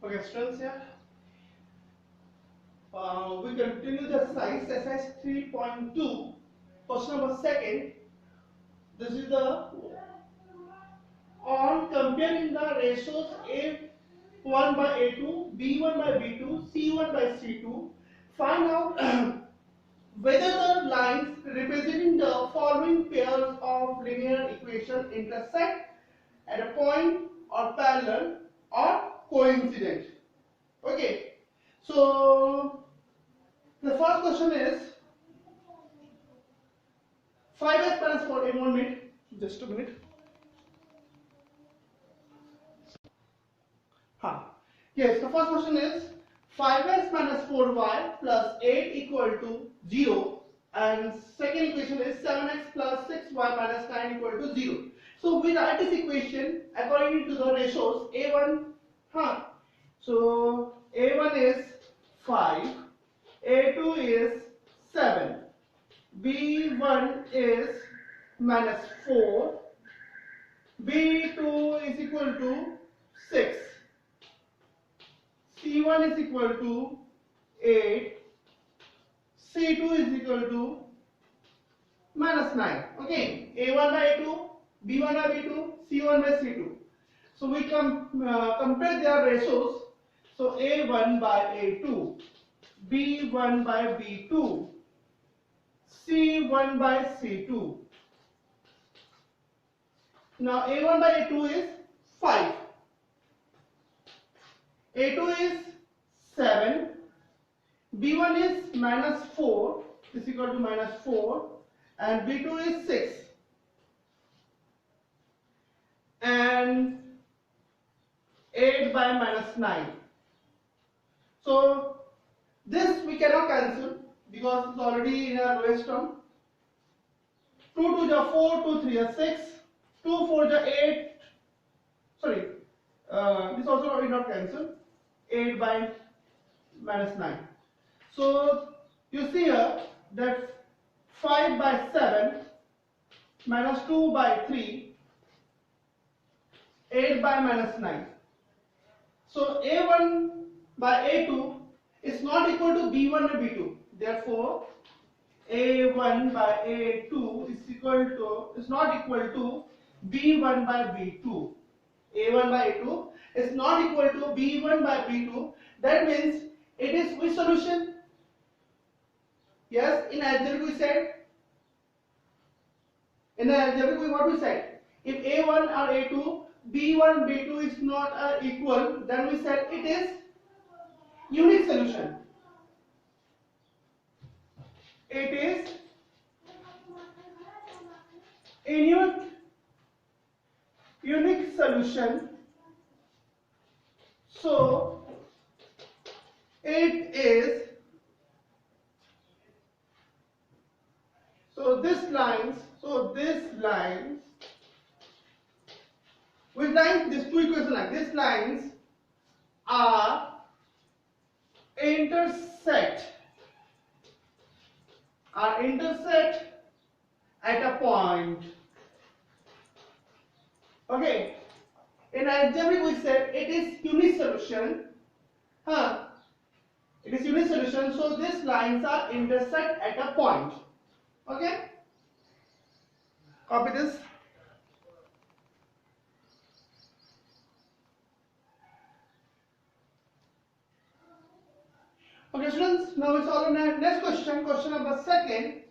Okay, students, here we continue the exercise 3.2. Question number second. This is the on comparing the ratios A1 by A2, B1 by B2, C1 by C2. Find out whether the lines representing the following pairs of linear equations intersect at a point or parallel or coincident. Okay, so the first question is 5s minus 4. In 1 minute, just a minute. Yes, the first question is 5s minus 4y plus 8 equal to 0, and second equation is 7x plus 6y minus 9 equal to 0. So we write this equation according to the ratios a1. So a1 is 5, a2 is 7, b1 is minus 4, b2 is equal to 6, C1 is equal to 8, C2 is equal to minus 9. Okay, A1 by A2, B1 by B2, C1 by C2. So we compare their ratios. So A1 by A2, B1 by B2, C1 by C2. Now A1 by A2 is 5. A2 is 7, B1 is minus 4, is equal to minus 4, and B2 is 6, and 8 by minus 9. So this we cannot cancel because it's already in our lowest term. 2 to the 4, 2 3 are 6, 2 4 the 8, sorry, this also will not cancel. 8 by minus 9. So you see here that 5 by 7 minus 2 by 3, 8 by minus 9. So A1 by A2 is not equal to B1 and B2. Therefore, A1 by A2 is not equal to B1 by B2. A1 by A2 is not equal to B1 by B2. That means it is which solution? Yes, in algebra we said. In algebra what we said? If A1 or A2, B1, B2 is not equal, then we said it is unique solution. It is a unique solution. So it is, this lines, which lines, these two equations like these lines are intersect at a point. Okay, in algebra we said it is unique solution. It is unique solution, so these lines are intersect at a point. Okay, copy this. Okay students, now it's all on next question. Question number second.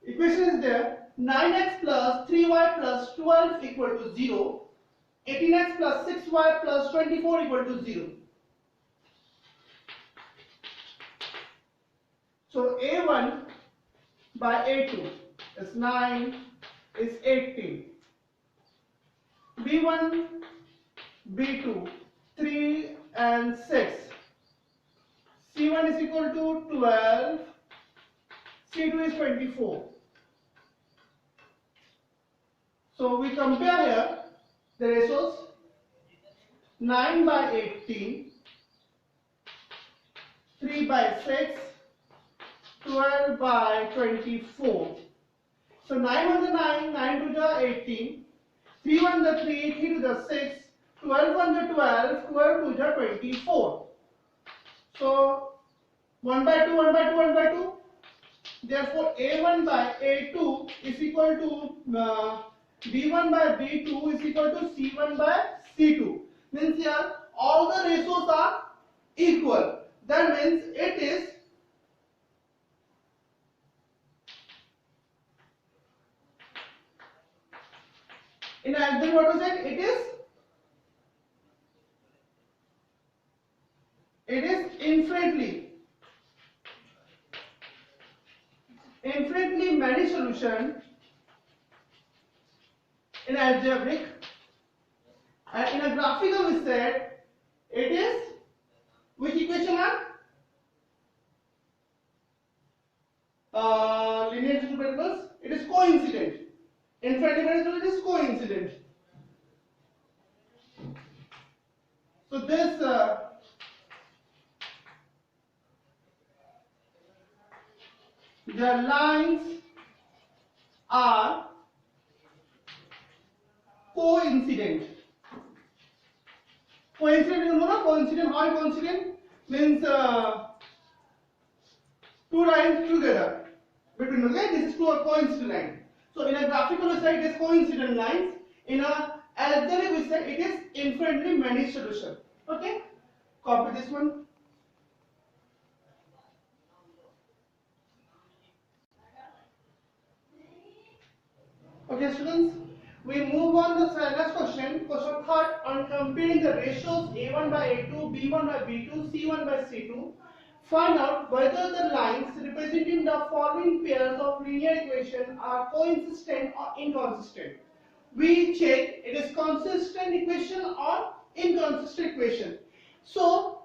Equation is there. 9x plus 3y plus 12 equal to 0. 18x plus 6y plus 24 equal to 0. So A1 by A2 is 9, is 18. B1, B2, 3 and 6. C1 is equal to 12. C2 is 24. So we compare here the ratios. 9 by 18, 3 by 6, 12 by 24. So 9 1 the 9, 9 to the 18, 3 1 the 3, 3 to the 6, 12 1 is 12, 12 2 is 24. So 1 by 2, 1 by 2, 1 by 2. Therefore, A1 by A2 is equal to B1 by B2 is equal to C1 by C2. Means here all the ratios are equal. That means it is in algebra what was it? It is infinitely many solution in algebraic, and in a graphical we said it is which equation are linear variables. It is coincident. Infinitely many solution is coincident. So this the lines are coincident. Coincident, you know na? Coincident, how coincident? Means two lines together between, okay? This is two coincident line. So in a graphical we say it is coincident lines. In a algebraic we say it is infinitely many solution. Okay? Copy this one. Okay, students, we move on to the next question. Question third, on comparing the ratios A1 by A2, B1 by B2, C1 by C2, find out whether the lines representing the following pairs of linear equations are consistent or inconsistent. We check it is consistent equation or inconsistent equation. So,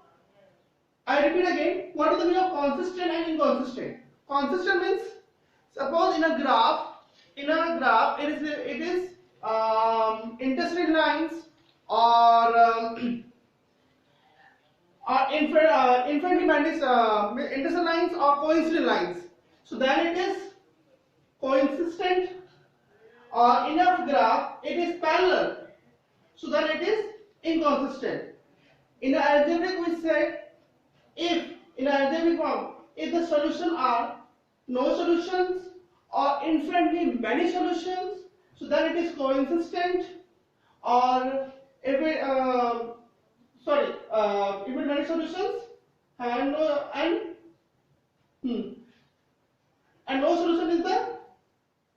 I repeat again, what is the meaning of consistent and inconsistent? Consistent means, suppose in a graph it is intersecting lines or infinitely many intersecting lines or coincident lines. So then it is consistent, or in a graph it is parallel. So then it is inconsistent. In the algebraic we said, if in algebraic form, if the solution are no solutions or infinitely many solutions, so then it is coexistent. Or if it if it many solutions and no solution is the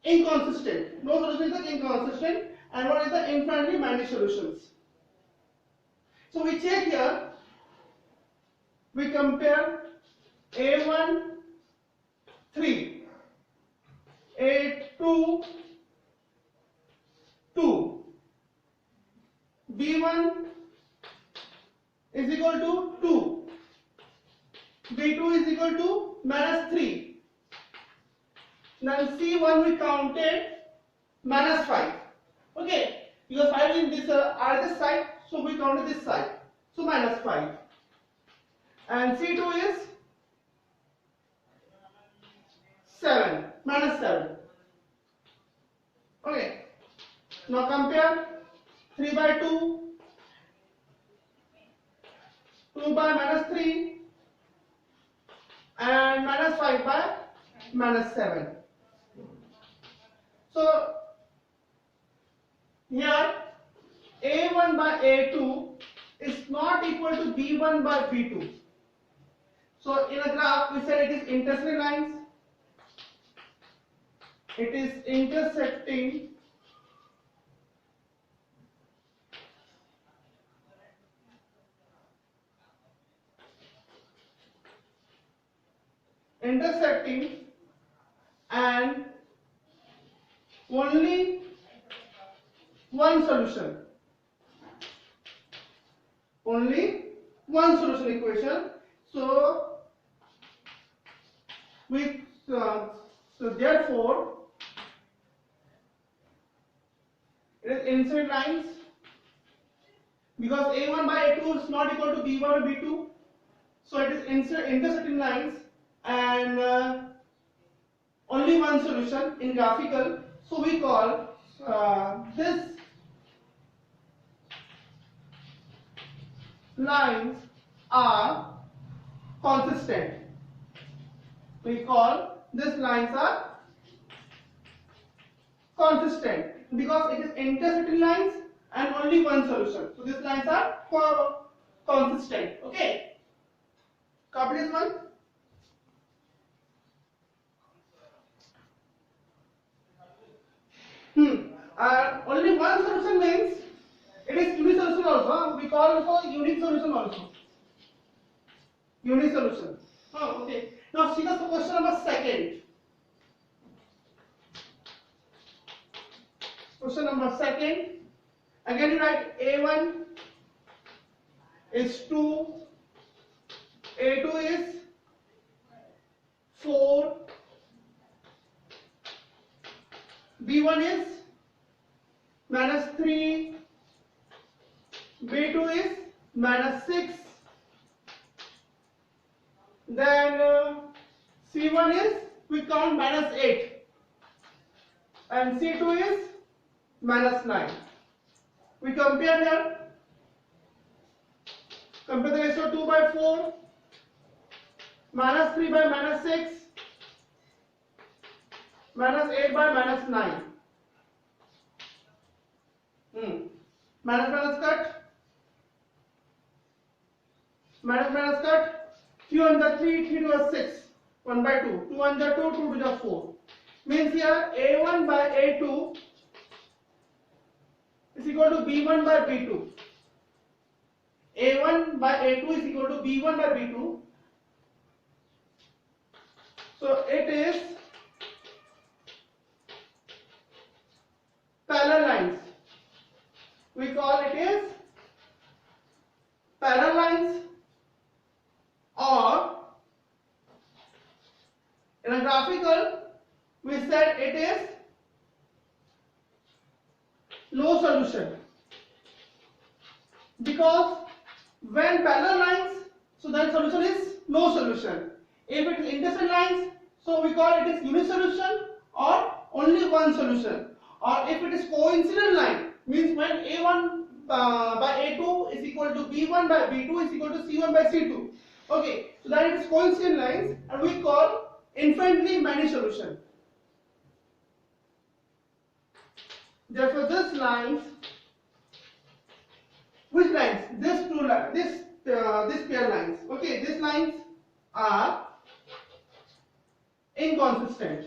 inconsistent. No solution is the inconsistent, and what is the infinitely many solutions? So we check here. We compare A1 3, A2 2, B1 is equal to 2, B2 is equal to -3. Now C1 we counted -5. Okay, because 5 in this other side, so we counted this side. So -5. And C2 is 7, -7. Okay. Now compare 3 by 2, 2 by -3, and -5 by -7. So here A1 by A2 is not equal to B1 by B2. So in a graph we said it is intersecting lines. It is intersecting and only one solution. Only one solution equation. So therefore it is intersecting lines, because A1 by A2 is not equal to B1 by B2. So it is intersecting lines and only one solution in graphical. So we call this lines are consistent. We call these lines are consistent because it is intercity lines and only one solution. So these lines are consistent. Okay. Copy this one. Only one solution means it is unique solution also. We call also unique solution also. Unique solution. Okay. Now see the question number second. Question number second. Again you write A1 is 2, A2 is 4, B1 is -3, B2 is -6, then C1 is, we count -8 and C2 is -9. We compare here, compare the ratio 2 by 4, -3 by -6, -8 by -9. Minus cut, minus cut, 3 on the 3, 3 to the 6, 1 by 2, 2 on the 2, 2 to the 4. Means here A1 by A2 is equal to B1 by B2. A1 by A2 is equal to B1 by B2. So it is parallel lines. We call it is parallel lines, or in a graphical we said it is no solution, because when parallel lines, so then solution is no solution. If it is intercity lines, so we call it is unique solution or only one solution. Or if it is coincident line, means when A1 by A2 is equal to B1 by B2 is equal to C1 by C2. Okay, so that it is coincident lines and we call infinitely many solution. Therefore, this lines, which lines? This two lines, this pair lines. Okay, these lines are inconsistent.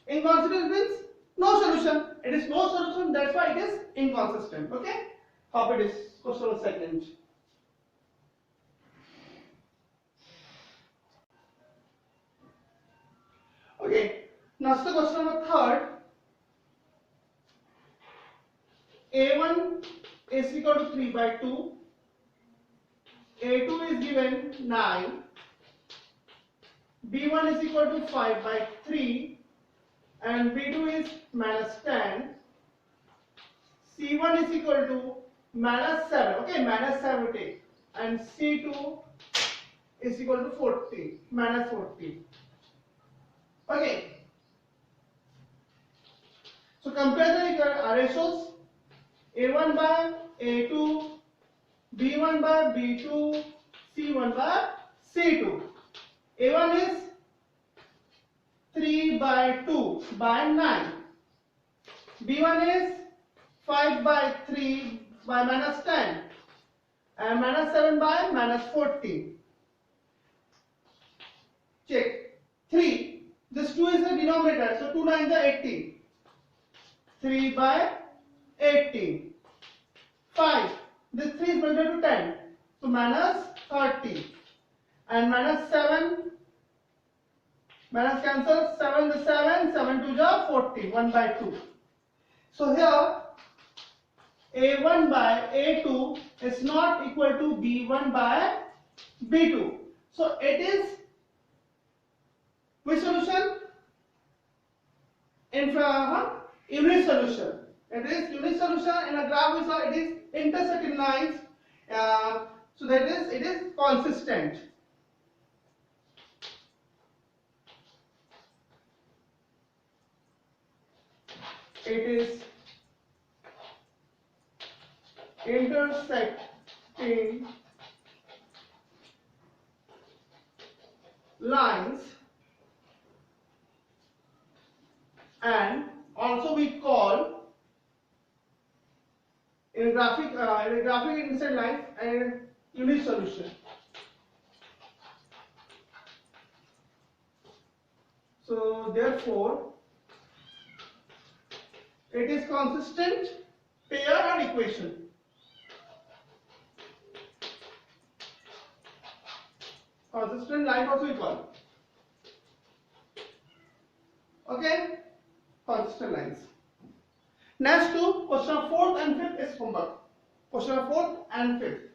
Inconsistent means no solution. It is no solution, that's why it is inconsistent. Okay? Copy this question number second. Okay, now the question number third. A1 is equal to 3 by 2. A2 is given 9. B1 is equal to 5 by 3. And B2 is -10. C1 is equal to -7. Okay, -70. And C2 is equal to 40, -40. Okay. So compare the ratios. A1 by A2, B1 by B2, C1 by C2. A1 is 3 by 2 by 9. B1 is 5 by 3 by -10 and -7 by -40. Check. 3. This 2 is the denominator, so 2 9 is 18. 3 by 18. 5. This 3 is multiplied to 10, so -30. And -7, minus cancel, 7 to 7, 7 to the 40, 1 by 2. So here A1 by A2 is not equal to B1 by B2. So it is which solution? Unit solution. It is unit solution. In a graph we saw it is intersecting lines. So that is, it is consistent. It is intersecting lines, and also we call in graphic intersect lines and unit solution. So therefore it is consistent pair or equation. Consistent line also we call. Okay, consistent lines. Next to question of 4th and 5th is homework. Question of 4th and 5th.